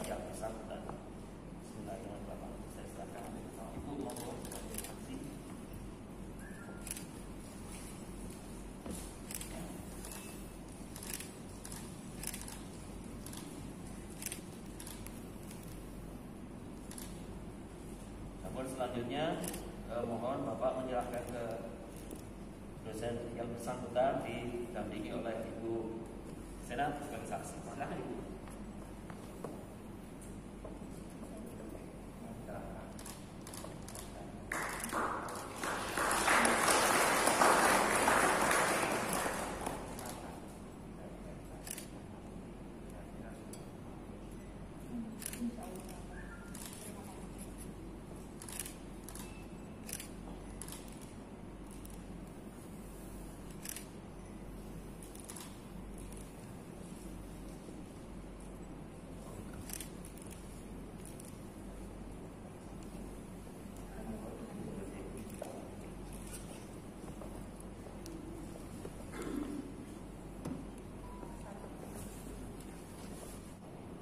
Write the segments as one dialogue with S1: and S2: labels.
S1: yang bersangkutan. Bismillahirrahmanirrahim. Saya silakan Ibu monggo sebagai saksi. Namun selanjutnya mohon Bapak menyerahkan ke dosen yang bersangkutan didampingi oleh Ibu Senat sebagai saksi. Silakan Ibu.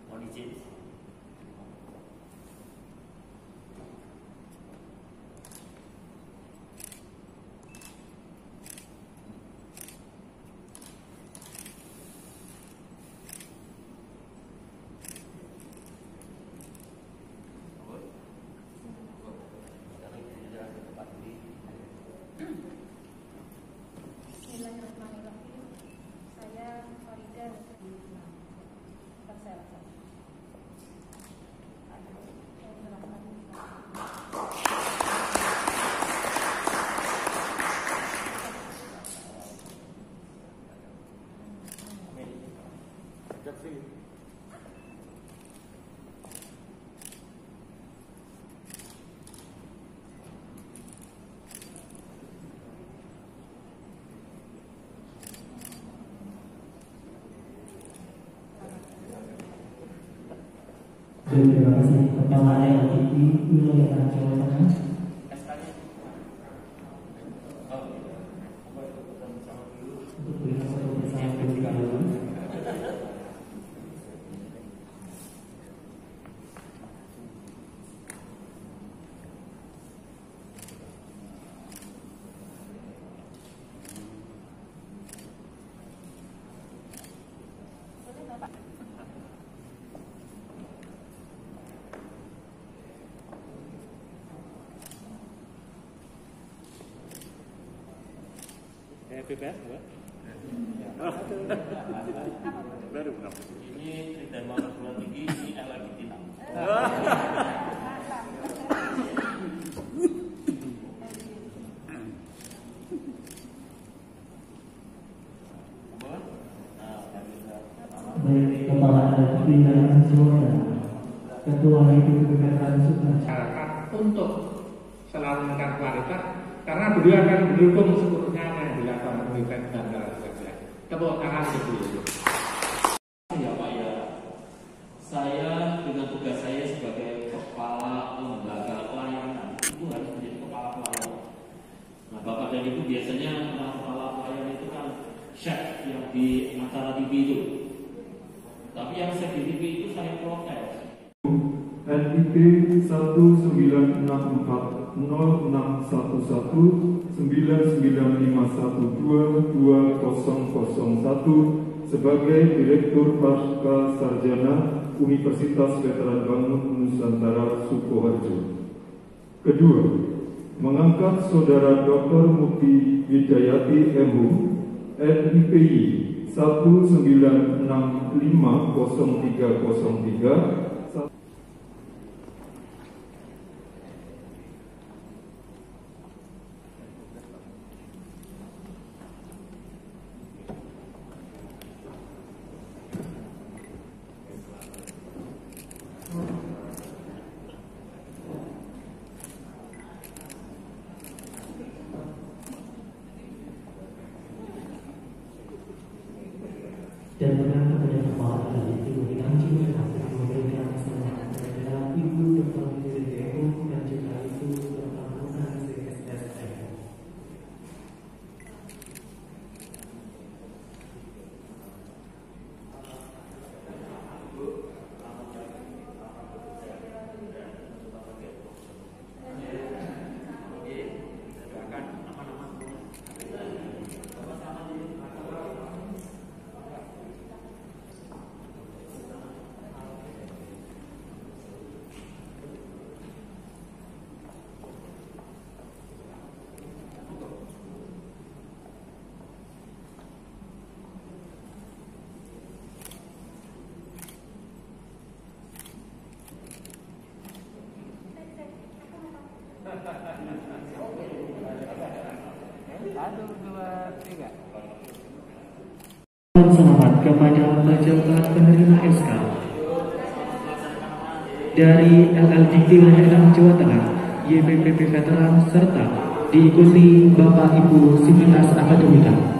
S1: Mohon izin.
S2: Bismillahirrahmanirrahim. Saya Farida Perselasa.
S3: Terima kasih Kepala LTI Wilayah Jawa Tengah. Untuk berikan satu bersama terlebih dahulu.
S1: PPS ya? Baru ini Tridharma Perguruan Tinggi, ini LLB Tinang.
S3: Baik Kepala LTI Wilayah Jawa Tengah, Ketua IPPKN
S4: masyarakat untuk selalu meningkatkan kualitas karena beliau akan mendukung seluruhnya yang dilakukan pendidikan dan kerja. Tepuk tangan untuk beliau.
S5: Ya Pak ya, saya dengan tugas saya sebagai kepala lembaga pelayanan itu harus menjadi kepala pelayanan. Nah Bapak dan Ibu biasanya kepala pelayanan itu kan chef yang di acara TV itu. Tapi yang chef di TV itu saya protes.
S6: NIP 1964 0611 9951220001 sebagai Direktur Pasca Sarjana Universitas Veteran Bangun Nusantara Sukoharjo. Kedua, mengangkat Saudara Dr. Mukti Wijayati MHum NIPI 19650303
S3: dan menang kepada Kepala LTI Wilayah Jawa Tengah. Selamat kepada pejabat penerima SK dari LLDT Wilayah Jawa Tengah, YPPP Veteran, serta diikuti Bapak Ibu Sivitas Akademika.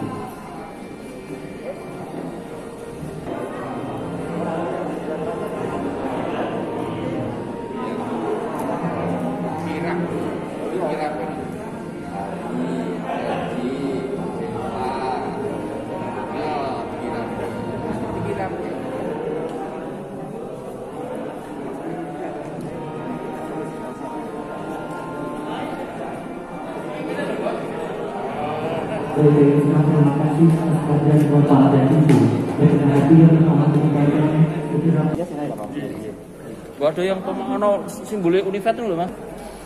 S3: Terima kasih kepada Bapak dan Ibu dengan hati yang amat menyampaikan.
S1: Waduh yang pemano simbole Univet dulu Mas.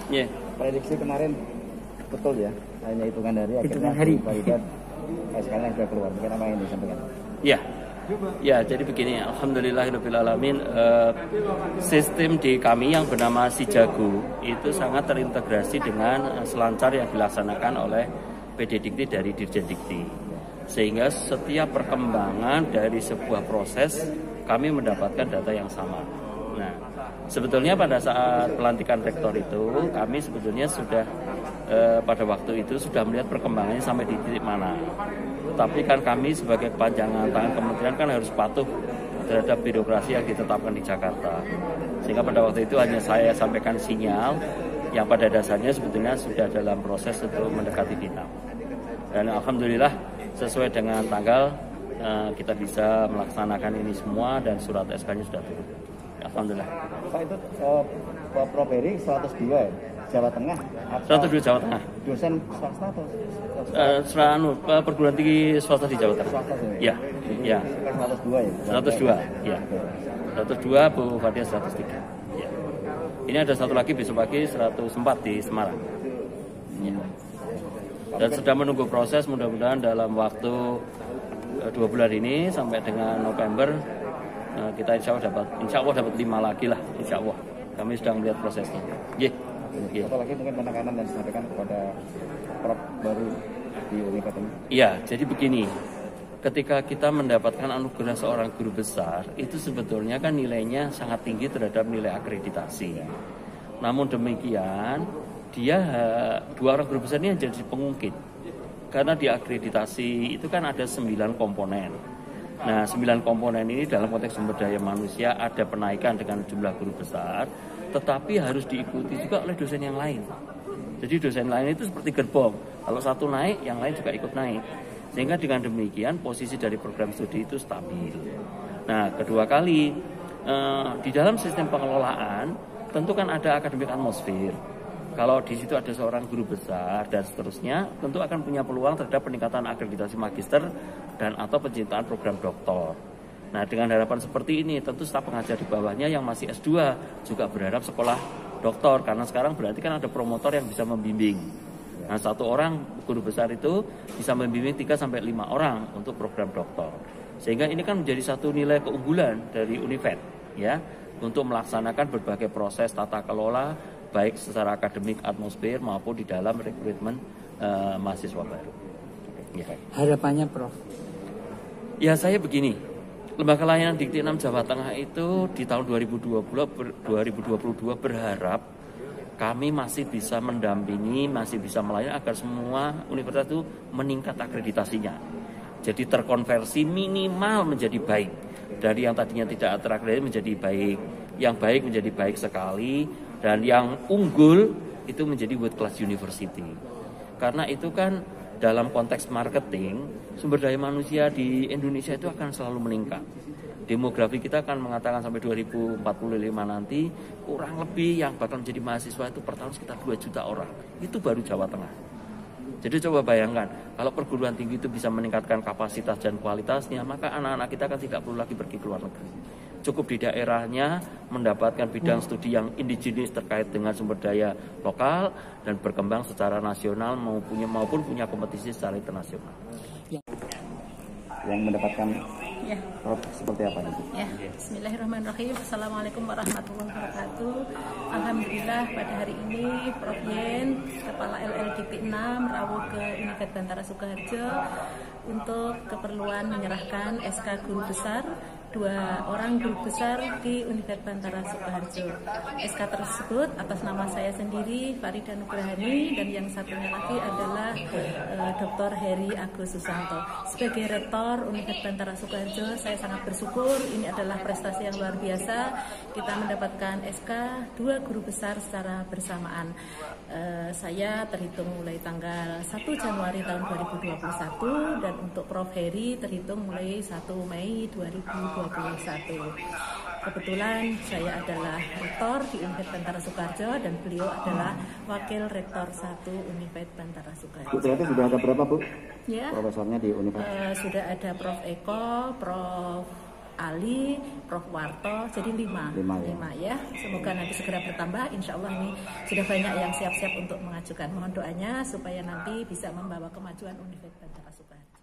S1: Iya.
S7: Prediksi kemarin betul ya, hanya hitungan hari akhirnya validan SK-nya sudah keluar. Mungkin apa yang disampaikan?
S1: Iya. Ya, jadi begini, alhamdulillahirobbilalamin, sistem di kami yang bernama Sijago itu sangat terintegrasi dengan selancar yang dilaksanakan oleh PD Dikti dari Dirjen Dikti, sehingga setiap perkembangan dari sebuah proses kami mendapatkan data yang sama. Nah, sebetulnya pada saat pelantikan rektor itu kami sebetulnya sudah pada waktu itu sudah melihat perkembangannya sampai di titik mana. Tapi kan kami sebagai kepanjangan tangan kementerian kan harus patuh terhadap birokrasi yang ditetapkan di Jakarta, sehingga pada waktu itu hanya saya sampaikan sinyal yang pada dasarnya sebetulnya sudah dalam proses untuk mendekati final. Dan alhamdulillah sesuai dengan tanggal kita bisa melaksanakan ini semua dan surat SK-nya sudah turun. Alhamdulillah.
S7: Pak, itu Properi 102 ya? Jawa Tengah?
S1: 102 Jawa Tengah.
S7: Dosen swasta atau?
S1: Perguruan tinggi swasta di Jawa Tengah.
S7: Swasta
S1: ya. Ya.
S7: 102 ya?
S1: 102, ya. 102, Bu Fadia 103. Ya. Ini ada satu lagi besok pagi 104 di Semarang. Ya. Dan sedang menunggu proses, mudah-mudahan dalam waktu 2 bulan ini sampai dengan November kita insya Allah dapat 5 lagi lah, insya Allah. Kami sedang melihat prosesnya.
S7: Satu lagi mungkin penekanan dan disampaikan kepada Prof baru di Unikat ini.
S1: Iya, jadi begini. Ketika kita mendapatkan anugerah seorang guru besar, itu sebetulnya kan nilainya sangat tinggi terhadap nilai akreditasi. Namun demikian, dia 2 orang guru besar ini jadi pengungkit. Karena di akreditasi itu kan ada 9 komponen. Nah, 9 komponen ini dalam konteks sumber daya manusia ada penaikan dengan jumlah guru besar, tetapi harus diikuti juga oleh dosen yang lain. Jadi dosen lain itu seperti gerbong. Kalau satu naik, yang lain juga ikut naik. Sehingga dengan demikian posisi dari program studi itu stabil. Nah, kedua kali di dalam sistem pengelolaan tentu kan ada akademik atmosfer. Kalau di situ ada seorang guru besar dan seterusnya, tentu akan punya peluang terhadap peningkatan akreditasi magister dan atau penciptaan program doktor. Nah, dengan harapan seperti ini, tentu staf pengajar di bawahnya yang masih S2 juga berharap sekolah doktor, karena sekarang berarti kan ada promotor yang bisa membimbing. Nah, 1 orang guru besar itu bisa membimbing 3-5 orang untuk program doktor. Sehingga ini kan menjadi satu nilai keunggulan dari Univet, ya, untuk melaksanakan berbagai proses tata kelola, baik secara akademik atmosfer maupun di dalam rekrutmen mahasiswa baru. Ya.
S8: Harapannya, Prof?
S1: Ya, saya begini. Lembaga Layanan Dikti 6 Jawa Tengah itu di tahun 2022 berharap kami masih bisa mendampingi, masih bisa melayani agar semua universitas itu meningkat akreditasinya. Jadi terkonversi minimal menjadi baik. Dari yang tadinya tidak terakreditasi menjadi baik. Yang baik menjadi baik sekali. Dan yang unggul itu menjadi world class university. Karena itu kan dalam konteks marketing, sumber daya manusia di Indonesia itu akan selalu meningkat. Demografi kita akan mengatakan sampai 2045 nanti kurang lebih yang bakal menjadi mahasiswa itu per tahun sekitar 2 juta orang. Itu baru Jawa Tengah. Jadi coba bayangkan, kalau perguruan tinggi itu bisa meningkatkan kapasitas dan kualitasnya, maka anak-anak kita kan tidak perlu lagi pergi ke luar negeri. Cukup di daerahnya mendapatkan bidang studi yang indigenis terkait dengan sumber daya lokal dan berkembang secara nasional maupun punya kompetisi secara internasional.
S7: Yang mendapatkan
S2: Ya.
S7: Prof, seperti apa nih?
S2: Ya, bismillahirrahmanirrahim. Assalamualaikum warahmatullahi wabarakatuh. Alhamdulillah pada hari ini Prof Yen, Kepala LLDP 6 rawuh ke Universitas Bantara Sukoharjo untuk keperluan menyerahkan SK Guru Besar 2 orang guru besar di Universitas Bantara Sukoharjo. SK tersebut atas nama saya sendiri, Farida Nugrahani, dan yang satunya lagi adalah Dr. Heri Agus Susanto. Sebagai Rektor Universitas Bantara Sukoharjo, saya sangat bersyukur. Ini adalah prestasi yang luar biasa. Kita mendapatkan SK 2 guru besar secara bersamaan. Saya terhitung mulai tanggal 1 Januari tahun 2021 dan untuk Prof Heri terhitung mulai 1 Mei 2021. Kebetulan saya adalah rektor di Universitas Bantara Sukoharjo dan beliau adalah wakil rektor 1 Universitas Bantara Sukoharjo.
S7: Bu, ternyata sudah ada berapa, Bu?
S2: Ya.
S7: Profesornya di Universitas?
S2: Sudah ada Prof Eko, Prof Ali, Prof Warto, jadi 5 ya. Semoga nanti segera bertambah. Insya Allah ini sudah banyak yang siap-siap untuk mengajukan. Mohon doanya supaya nanti bisa membawa kemajuan Universitas Bantara Sukoharjo.